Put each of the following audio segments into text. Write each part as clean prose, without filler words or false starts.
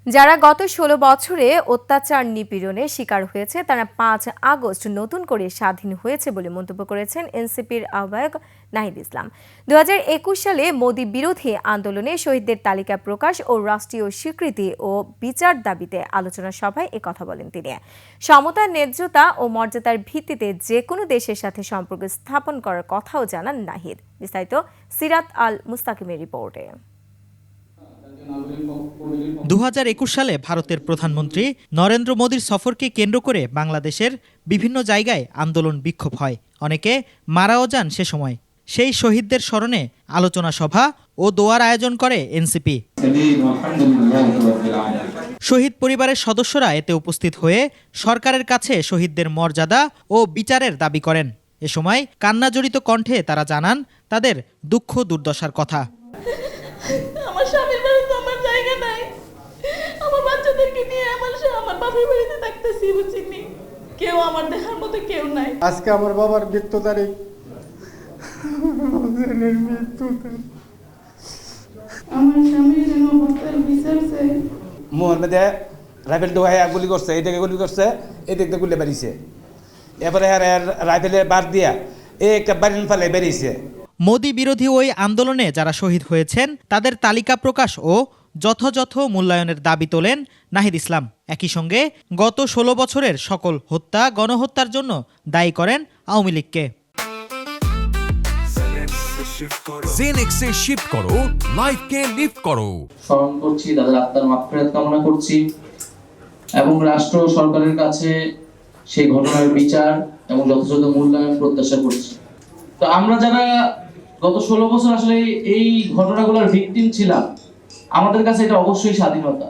যারা গত ১৬ বছরে অত্যাচার নিপীড়নের শিকার হয়েছে তারা ৫ আগস্ট নতুন করে স্বাধীন হয়েছে বলে মন্তব্য করেছেন এনসিপির আহ্বায়ক নাহিদ ইসলাম। ২০২১ সালে মোদি বিরোধী আন্দোলনে শহীদদের তালিকা প্রকাশ ও রাষ্ট্রীয় স্বীকৃতি ও বিচার দাবিতে আলোচনা সভায় একথা বলেন তিনি। সমতা, ন্যায্যতা ও মর্যাদার ভিত্তিতে যে কোনো দেশের সাথে সম্পর্ক স্থাপন করার কথাও জানান নাহিদ। বিস্তারিত সিরাত আল মুস্তাকিমের রিপোর্টে। ২০২১ সালে ভারতের প্রধানমন্ত্রী নরেন্দ্র মোদীর সফরকে কেন্দ্র করে বাংলাদেশের বিভিন্ন জায়গায় আন্দোলন বিক্ষোভ হয়, অনেকে মারাও যান। সে সময় সেই শহীদদের স্মরণে আলোচনা সভা ও দোয়ার আয়োজন করে এনসিপি। শহীদ পরিবারের সদস্যরা এতে উপস্থিত হয়ে সরকারের কাছে শহীদদের মর্যাদা ও বিচারের দাবি করেন। এ সময় কান্নাজড়িত কণ্ঠে তারা জানান তাদের দুঃখ দুর্দশার কথা। আমার স্বামীর বাড়িতে আমার জায়গা নাই, আমার বাচ্চাদেরকে নিয়ে আমার বাপের বাড়িতে থাকতেছি, বুঝিনি কেউ আমার দেখার মতো কেউ নাই। আজকে আমার বাবার মৃত্যু তারিখ, আমার স্বামীর অবস্থার বিচার চাই। মোহাম্মদে রাইফেল দোহাইয়া গুলি করছে, এই দিকে গুলি করছে, এই দিকে গুলি বেরিয়েছে, এরপরে রাইফেলে বাদ দিয়া এই একটা বাড়ির ফেলে বেরিয়েছে। মোদি বিরোধী ওই আন্দোলনে যারা শহীদ হয়েছেন তাদের তালিকা প্রকাশ ও যথাযথ মূল্যায়নের দাবি তোলেন নাহিদ ইসলাম। একই সঙ্গে গত ১৬ বছরের সকল হত্যা, গণহত্যার জন্য দায়ী করেন আওয়ামী লীগকে। জেনেক্সে শিফট করো, লাইফকে লিফট করো। স্মরণ করছি, তাদের আত্মার মাগফিরাত কামনা করছি এবং রাষ্ট্র সরকারের কাছে সেই ঘটনার বিচার এবং যথাযথ মূল্যায়ন প্রত্যাশা করছি। তো আমরা যারা গত ১৬ বছর আসলে এই ঘটনাগুলোর ভিকটিম ছিলাম, আমাদের কাছে এটা অবশ্যই স্বাধীনতা।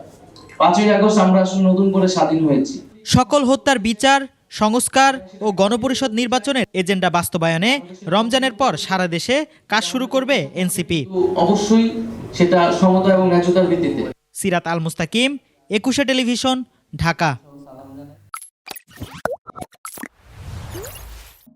৫ই আগস্ট আমরা আসলে নতুন করে স্বাধীন হয়েছি। সকল হত্যার বিচার, সংস্কার ও গণপরিষদ নির্বাচনের এজেন্ডা বাস্তবায়নে রমজানের পর সারা দেশে কাজ শুরু করবে এনসিপি। অবশ্যই সেটা সমতা এবং ন্যায্যতার ভিত্তিতে। সিরাত আল মুস্তাকিম, ২১ টেলিভিশন, ঢাকা।